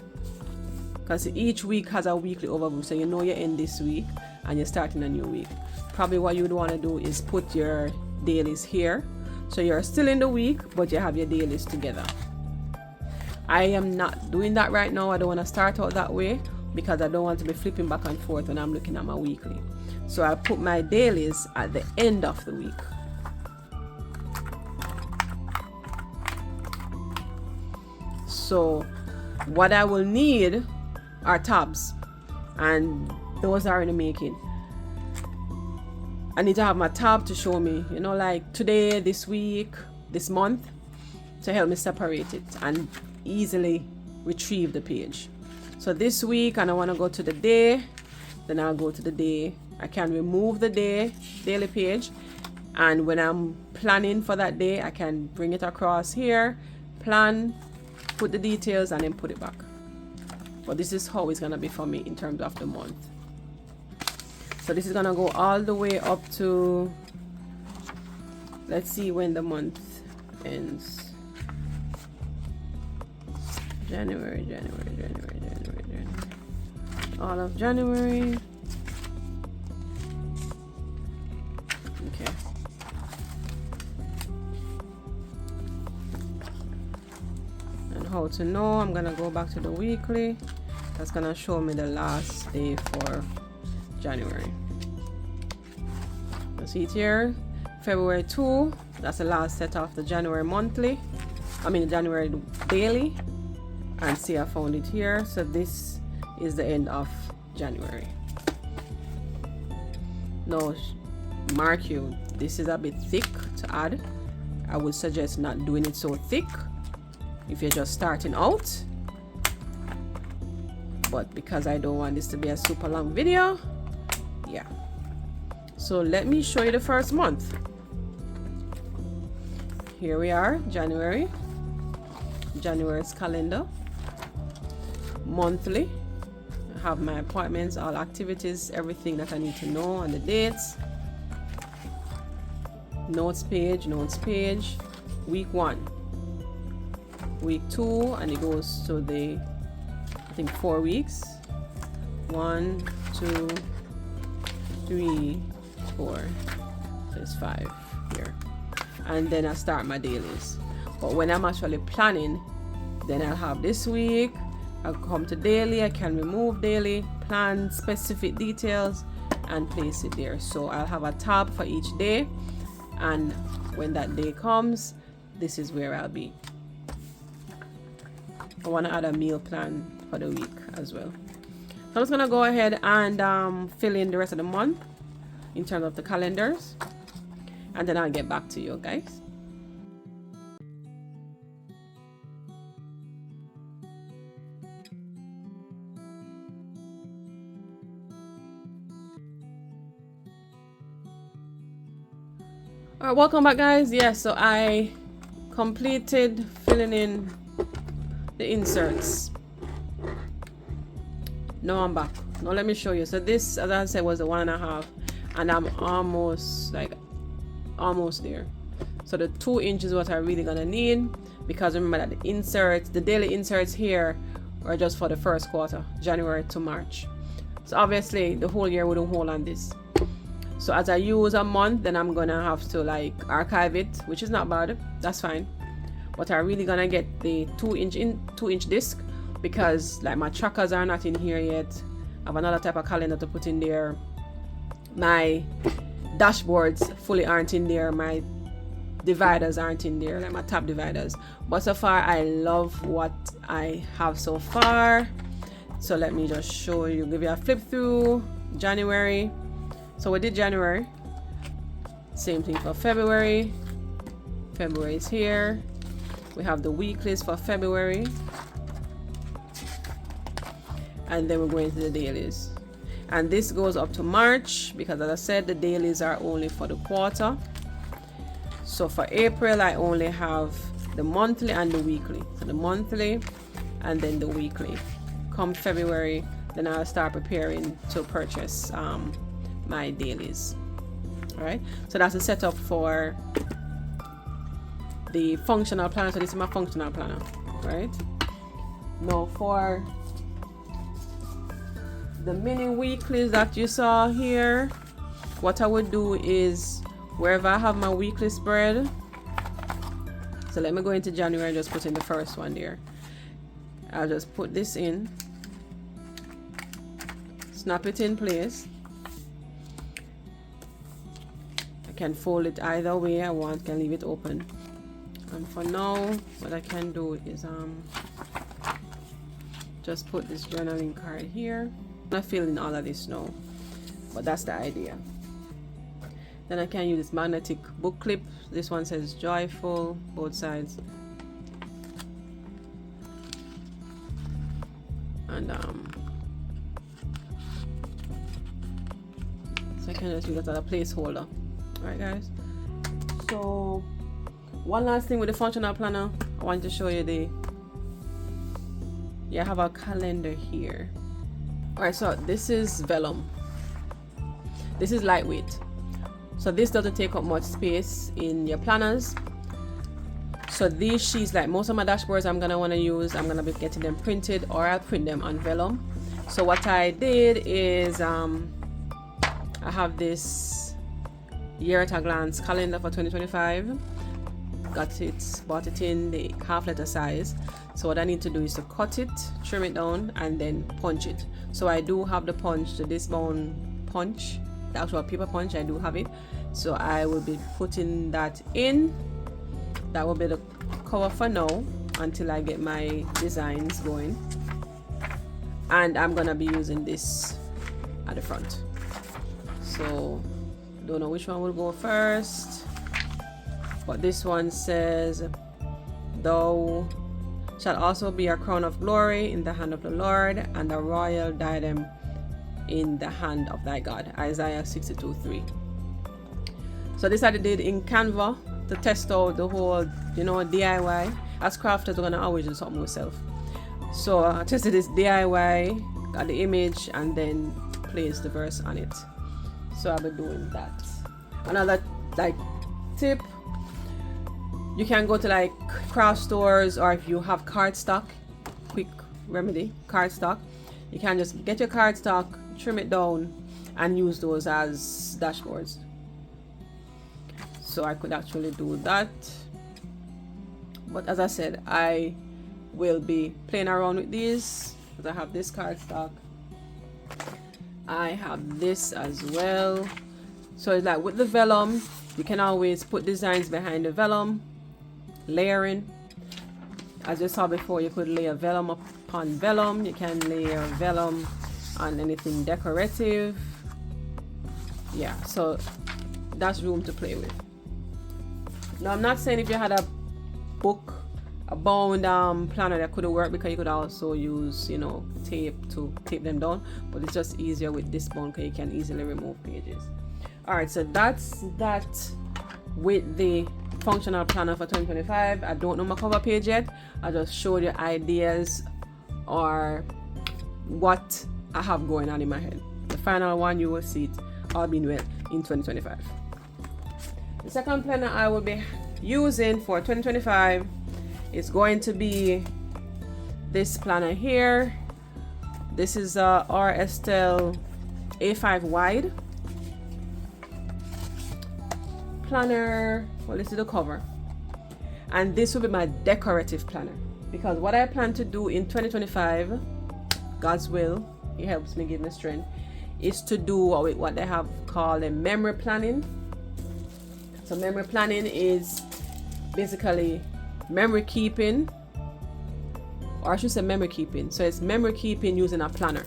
because each week has a weekly overview, so you know you're in this week and you're starting a new week. Probably what you'd want to do is put your dailies here, so you're still in the week but you have your dailies together. I am not doing that right now. I don't want to start out that way, because I don't want to be flipping back and forth when I'm looking at my weekly. So I put my dailies at the end of the week. So what I will need are tabs, and those are in the making. I need to have my tab to show me, you know, like today, this week, this month, to help me separate it and easily retrieve the page. So this week, and I want to go to the day, then I'll go to the day. I can remove the daily page, and when I'm planning for that day, I can bring it across here, plan, put the details, and then put it back. But this is how it's gonna be for me in terms of the month. So this is gonna go all the way up to, let's see when the month ends. January. All of January. Okay. And how to know, I'm gonna go back to the weekly. That's gonna show me the last day for January. You see it here, February 2. That's the last set of the January monthly. January daily. And see, I found it here. So this is the end of January. Now, mark you, this is a bit thick to add. I would suggest not doing it so thick if you're just starting out. But because I don't want this to be a super long video, yeah. So let me show you the first month. Here we are, January. January's calendar. Monthly. I have my appointments, all activities, everything that I need to know, and the dates. Notes page. Week 1. Week 2, and it goes to the, I think, 4 weeks. 1, 2, 3, 4. There's 5 here. And then I start my dailies. But when I'm actually planning, then I'll have this week. I'll come to daily. I can remove daily, plan specific details, and place it there. So I'll have a tab for each day, and when that day comes, this is where I'll be. I want to add a meal plan for the week as well. So I'm just gonna go ahead and fill in the rest of the month in terms of the calendars, and then I'll get back to you guys. Alright, welcome back, guys. Yeah, so I completed filling in the inserts. Now I'm back. Now let me show you. So this, as I said, was the 1.5, and I'm almost there. So the 2 inches is what I'm really gonna need, because remember that the inserts, the daily inserts here, are just for the first quarter, January to March. So obviously the whole year wouldn't hold on this. So as I use a month, then I'm gonna have to like archive it, which is not bad, that's fine. But I'm really gonna get the 2 inch disc, because like my trackers are not in here yet. I have another type of calendar to put in there. My dashboards fully aren't in there. My dividers aren't in there, like my tab dividers. But so far I love what I have so far. So let me just show you, give you a flip through January. So we did January. Same thing for February. February is here. We have the weeklies for February. And then we're going to the dailies. And this goes up to March, because as I said, the dailies are only for the quarter. So for April, I only have the monthly and the weekly. So the monthly and then the weekly. Come February, then I'll start preparing to purchase my dailies. All right, so that's the setup for the functional planner. So this is my functional planner, right? Now for the mini weeklies that you saw here, what I would do is wherever I have my weekly spread, so let me go into January and just put in the first one there. I'll just put this in, snap it in place. I can fold it either way I want, can leave it open. And for now, what I can do is just put this journaling card here. I'm not filling all of this now, but that's the idea. Then I can use this magnetic book clip. This one says joyful, both sides. and so I can just use that as a placeholder. Alright guys, so one last thing with the functional planner, I want to show you I have a calendar here. Alright, so this is vellum. This is lightweight, so this doesn't take up much space in your planners. So these sheets, like most of my dashboards I'm gonna want to use, I'm gonna be getting them printed, or I'll print them on vellum. So what I did is I have this year at a glance calendar for 2025. Bought it in the half letter size. So what I need to do is to cut it, trim it down, and then punch it. So I do have the punch, the discbound punch, the actual paper punch, I do have it. So I will be putting that in. That will be the cover for now until I get my designs going. And I'm gonna be using this at the front. So don't know which one will go first, but this one says, "Thou shalt also be a crown of glory in the hand of the Lord, and a royal diadem in the hand of thy God." Isaiah 62:3. So this I did in Canva to test out the whole, DIY. As crafters, we're gonna always do something myself. So I tested this DIY, got the image, and then placed the verse on it. So I'll be doing that. Another tip, you can go to craft stores, or if you have cardstock, quick remedy, cardstock, you can just get your cardstock, trim it down, and use those as dashboards. So I could actually do that, but as I said, I will be playing around with these because I have this cardstock, I have this as well. So it's like with the vellum, you can always put designs behind the vellum, layering. As you saw before, you could layer vellum upon vellum. You can layer vellum on anything decorative. Yeah, so that's room to play with. Now I'm not saying if you had a bound planner that could work, because you could also use tape to tape them down, but it's just easier with this bound because you can easily remove pages. Alright, so that's that with the functional planner for 2025. I don't know my cover page yet. I just showed you ideas or what I have going on in my head. The final one, you will see it all being well in 2025. The second planner I will be using for 2025 is going to be this planner here. This is our Estelle A5 wide planner. Well, this is the cover, and this will be my decorative planner, because what I plan to do in 2025, God's will, He helps me, give me strength, is to do what they have called a memory planning. So memory planning is basically memory keeping, or I should say memory keeping. So it's memory keeping using a planner.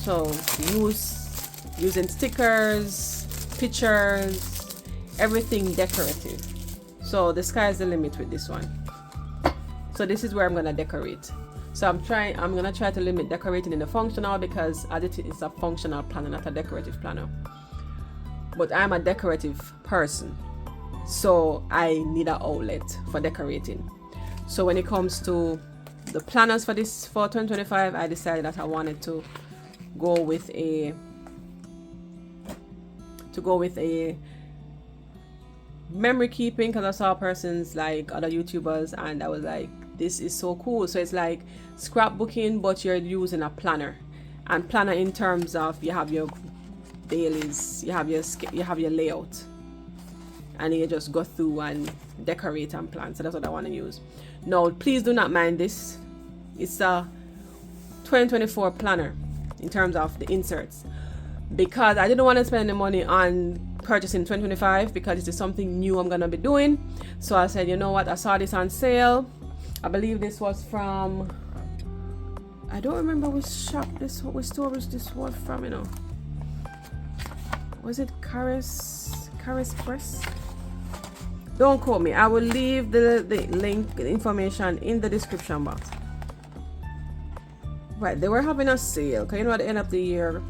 So using stickers, pictures, everything decorative. So the sky's the limit with this one. So this is where I'm gonna decorate. So I'm gonna try to limit decorating in the functional, because as it is a functional planner, not a decorative planner. But I'm a decorative person, so I need an outlet for decorating. So when it comes to the planners for 2025, I decided that I wanted to go with a memory keeping, because I saw persons like other YouTubers, and I was like, this is so cool. So it's like scrapbooking, but you're using a planner, and planner in terms of you have your dailies, you have your layout, and you just go through and decorate and plan. So that's what I want to use. Now please do not mind this, it's a 2024 planner in terms of the inserts, because I didn't want to spend the money on purchasing 2025, because this is something new I'm gonna be doing. So I said, you know what, I saw this on sale. I believe this was from, I don't remember which store this was from, was it Caris Press? Don't quote me. I will leave the link, the information in the description box. Right, they were having a sale because you know at the end of the year,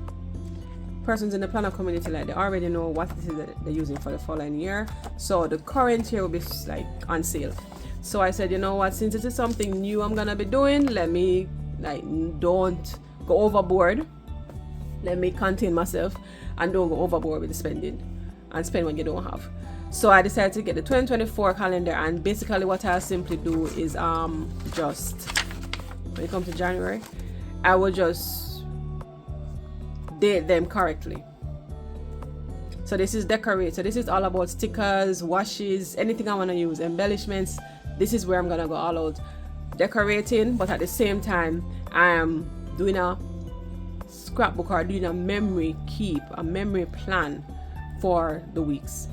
persons in the planner community, like, they already know what it is that they're using for the following year. So the current year will be like on sale. So I said, you know what, since it is something new I'm gonna be doing, let me like don't go overboard. Let me contain myself and don't go overboard with the spending and spend when you don't have. So I decided to get the 2024 calendar, and basically what I simply do is just when it comes to January, I will just date them correctly. So this is decorate. So this is all about stickers, washes, anything I want to use, embellishments. This is where I'm gonna go all out decorating, but at the same time I am doing a scrapbook or doing a memory keep, a memory plan for the weeks.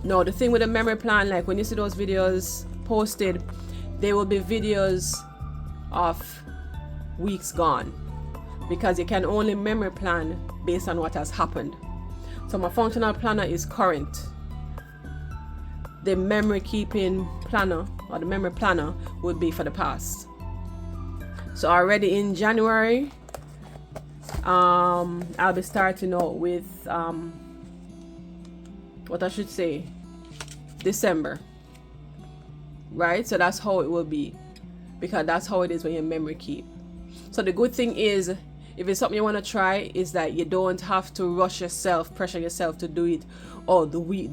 Now the thing with the memory plan, like when you see those videos posted, they will be videos of weeks gone, because you can only memory plan based on what has happened. So my functional planner is current. The memory keeping planner or the memory planner would be for the past. So already in January, I'll be starting out with what I should say, December, right? So that's how it will be, because that's how it is when you memory keep. So the good thing is, if it's something you want to try, is that you don't have to rush yourself, pressure yourself to do it. Oh, the week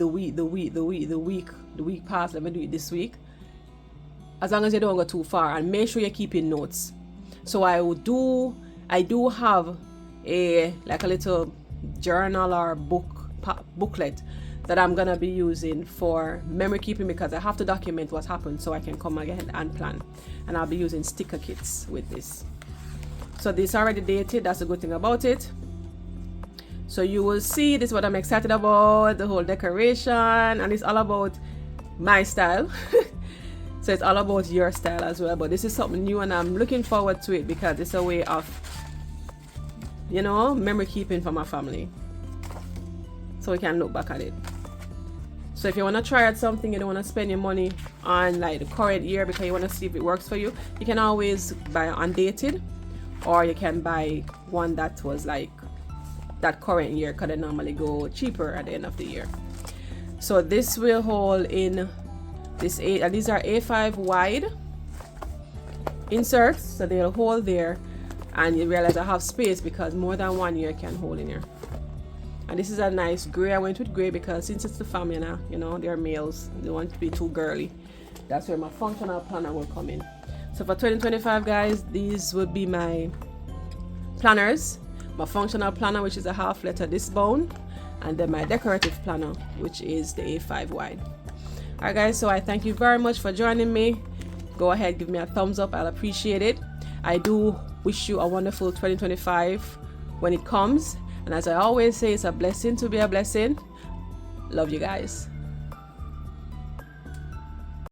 passed, let me do it this week. As long as you don't go too far, and make sure you're keeping notes. So I do have a little journal or booklet that I'm gonna be using for memory keeping, because I have to document what happened so I can come again and plan. And I'll be using sticker kits with this. So this is already dated, that's the good thing about it. So you will see, this is what I'm excited about, the whole decoration, and it's all about my style. So it's all about your style as well, but this is something new and I'm looking forward to it, because it's a way of, you know, memory keeping for my family, so we can look back at it. So if you want to try out something, you don't want to spend your money on like the current year because you want to see if it works for you, you can always buy undated, or you can buy one that was like that current year, because they normally go cheaper at the end of the year. So this will hold in this these are A5 wide inserts, so they'll hold there, and you realize I have space because more than one year can hold in here. And this is a nice gray. I went with gray because since it's the family now, you know, they're males, they want to be too girly. That's where my functional planner will come in. So for 2025, guys, these would be my planners. My functional planner, which is a half letter this bone, and then my decorative planner, which is the A5 wide. Alright guys, so I thank you very much for joining me. Go ahead, give me a thumbs up, I'll appreciate it. I do wish you a wonderful 2025 when it comes, and as I always say, it's a blessing to be a blessing. Love you guys.